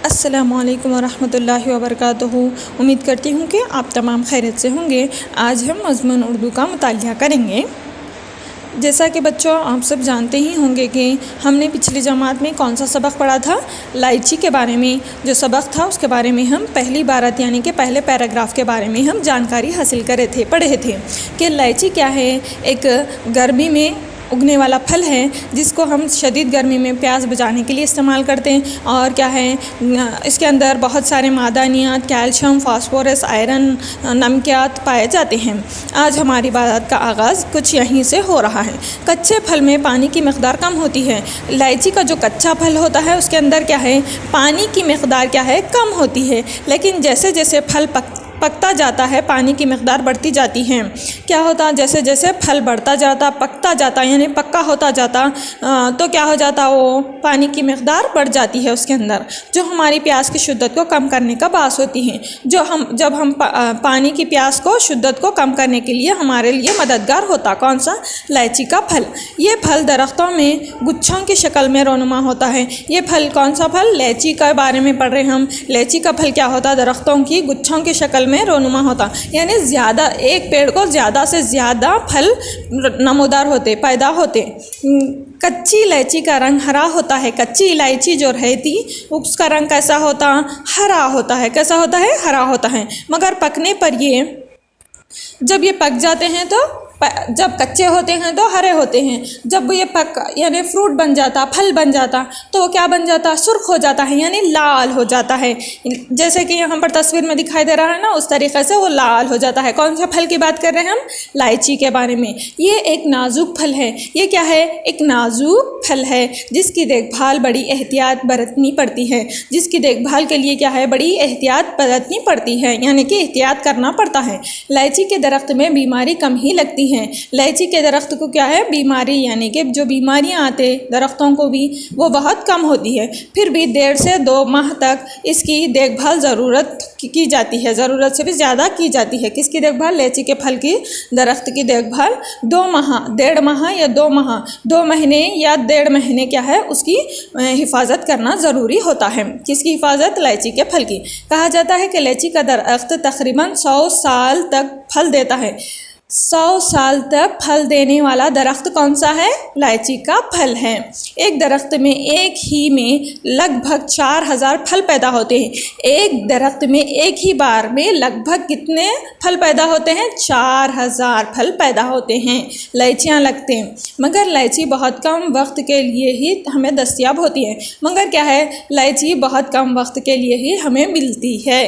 अस्सलामुअलैकुम वरहमतुल्लाहि वबरकातुहू। उम्मीद करती हूँ कि आप तमाम खैरियत से होंगे। आज हम मज़मून उर्दू का मुतालिया करेंगे। जैसा कि बच्चों आप सब जानते ही होंगे कि हमने पिछली जमात में कौन सा सबक पढ़ा था, इलायची के बारे में। जो सबक था उसके बारे में हम पहली इबारत यानी कि पहले पैराग्राफ के बारे में हम जानकारी हासिल पढ़े थे कि इलायची क्या है। एक गर्मी में उगने वाला फल है जिसको हम शदीद गर्मी में प्यास बुझाने के लिए इस्तेमाल करते हैं। और क्या है, इसके अंदर बहुत सारे मादनियात, कैल्शियम, फास्फोरस, आयरन, नमकियात पाए जाते हैं। आज हमारी बात का आगाज़ कुछ यहीं से हो रहा है। कच्चे फल में पानी की मकदार कम होती है। इलायची का जो कच्चा फल होता है उसके अंदर क्या है, पानी की मकदार क्या है, कम होती है। लेकिन जैसे जैसे फल पकता जाता है पानी की मकदार बढ़ती जाती है। क्या होता, जैसे जैसे फल बढ़ता जाता, पकता जाता यानी पक्का होता जाता, तो क्या हो जाता, वो पानी की मकदार बढ़ जाती है उसके अंदर, जो हमारी प्यास की शिद्दत को कम करने का बास होती है। जब हम पानी की प्यास को शिद्दत को कम करने के लिए हमारे लिए मददगार होता कौन सा, इलायची का फल। ये फल दरख्तों में गुच्छों की शक्ल में रोनुमा होता है। ये फल कौन सा फल, इलायची के बारे में पढ़ रहे हम। इलायची का फल क्या होता, दरख्तों की गुच्छों की शक्ल में रोनुमा होता, यानी ज़्यादा एक पेड़ को ज़्यादा से ज़्यादा फल नमूदार होते, पैदा होते। कच्ची इलायची का रंग हरा होता है। कच्ची इलायची जो रहती उसका रंग कैसा होता, हरा होता है। कैसा होता है, हरा होता है। मगर पकने पर जब ये पक जाते हैं तो जब कच्चे होते हैं तो हरे होते हैं। जब ये यानी फ्रूट बन जाता, फल बन जाता, तो वो क्या बन जाता, सुर्ख हो जाता है यानी लाल हो जाता है। जैसे कि यहाँ पर तस्वीर में दिखाई दे रहा है ना, उस तरीक़े से वो लाल हो जाता है। कौन सा फल की बात कर रहे हैं हम, इलायची के बारे में। ये एक नाजुक फल है। ये क्या है, एक नाजुक फल है जिसकी देखभाल बड़ी एहतियात बरतनी पड़ती है। जिसकी देखभाल के लिए क्या है, बड़ी एहतियात बरतनी पड़ती है, यानी कि एहतियात करना पड़ता है। इलायची के दरख्त में बीमारी कम ही लगती है। इलायची के दरख्त को क्या है, बीमारी यानी कि जो बीमारियां आते दरख्तों को भी, वो बहुत कम होती है। फिर भी 1.5 से 2 माह तक इसकी देखभाल ज़रूरत की जाती है, ज़रूरत से भी ज़्यादा की जाती है। किसकी देखभाल, इलायची के फल की दरख्त की देखभाल 2 माह, 1.5 माह या 2 माह, 2 महीने या 1.5 महीने क्या है, उसकी हिफाजत करना ज़रूरी होता है। किसकी हिफाजत, इलायची के फल की। कहा जाता है कि इलायची का दरख्त तकरीबन 100 साल तक फल देता है। 100 साल तक फल देने वाला दरख्त कौन सा है, इलायची का फल है। एक दरख्त में एक ही में लगभग 4000 फल पैदा होते हैं। एक दरख्त में एक ही बार में लगभग कितने फल पैदा होते हैं, 4000 फल पैदा होते हैं, इलायचियाँ लगते हैं। मगर इलायची बहुत कम वक्त के लिए ही हमें दस्तयाब होती है। मगर क्या है, इलायची बहुत कम वक्त के लिए ही हमें मिलती है।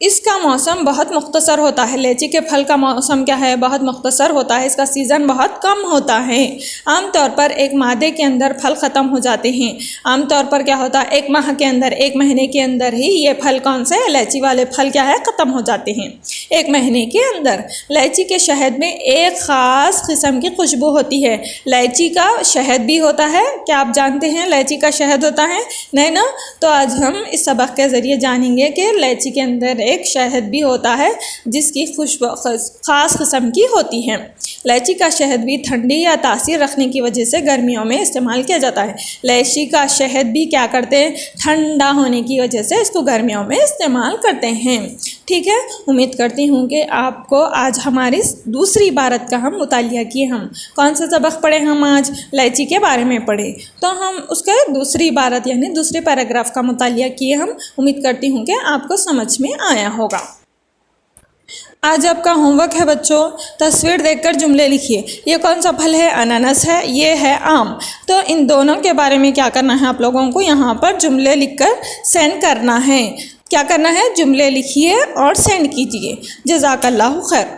इसका मौसम बहुत मुख्तसर होता है। इलायची के फल का मौसम क्या है, बहुत मुख्तसर होता है। इसका सीज़न बहुत कम होता है। आम तौर पर एक मादे के अंदर फल ख़त्म हो जाते हैं। आम तौर पर क्या होता है, 1 माह के अंदर, 1 महीने के अंदर ही ये फल कौन से, इलायची वाले फल क्या है, ख़त्म हो जाते हैं 1 महीने के अंदर। इलायची के शहद में एक ख़ास किस्म की खुशबू होती है। इलायची का शहद भी होता है। क्या आप जानते हैं इलायची का शहद होता है, नहीं ना? तो आज हम इस सबक के ज़रिए जानेंगे कि इलायची के अंदर एक शहद भी होता है जिसकी खुशबू ख़ास किस्म की होती है। इलायची का शहद भी ठंडी या तासीर रखने की वजह से गर्मियों में इस्तेमाल किया जाता है। इलायची का शहद भी क्या करते हैं, ठंडा होने की वजह से इसको गर्मियों में इस्तेमाल करते हैं। ठीक है, उम्मीद करती हूँ कि आपको आज हमारी दूसरी इबारत का हम मुतालिया किए। हम कौन सा सबक पढ़े, हम आज इलायची के बारे में पढ़े, तो हम उसका दूसरी इबारत यानी दूसरे पैराग्राफ का मुतालिया किए हम। उम्मीद करती हूँ कि आपको समझ में आया होगा। आज आपका होमवर्क है बच्चों, तस्वीर देखकर जुमले लिखिए। ये कौन सा फल है, अनानास है, ये है आम। तो इन दोनों के बारे में क्या करना है, आप लोगों को यहाँ पर जुमले लिखकर सेंड करना है। क्या करना है, जुमले लिखिए और सेंड कीजिए। जज़ाकल्लाहु खैर।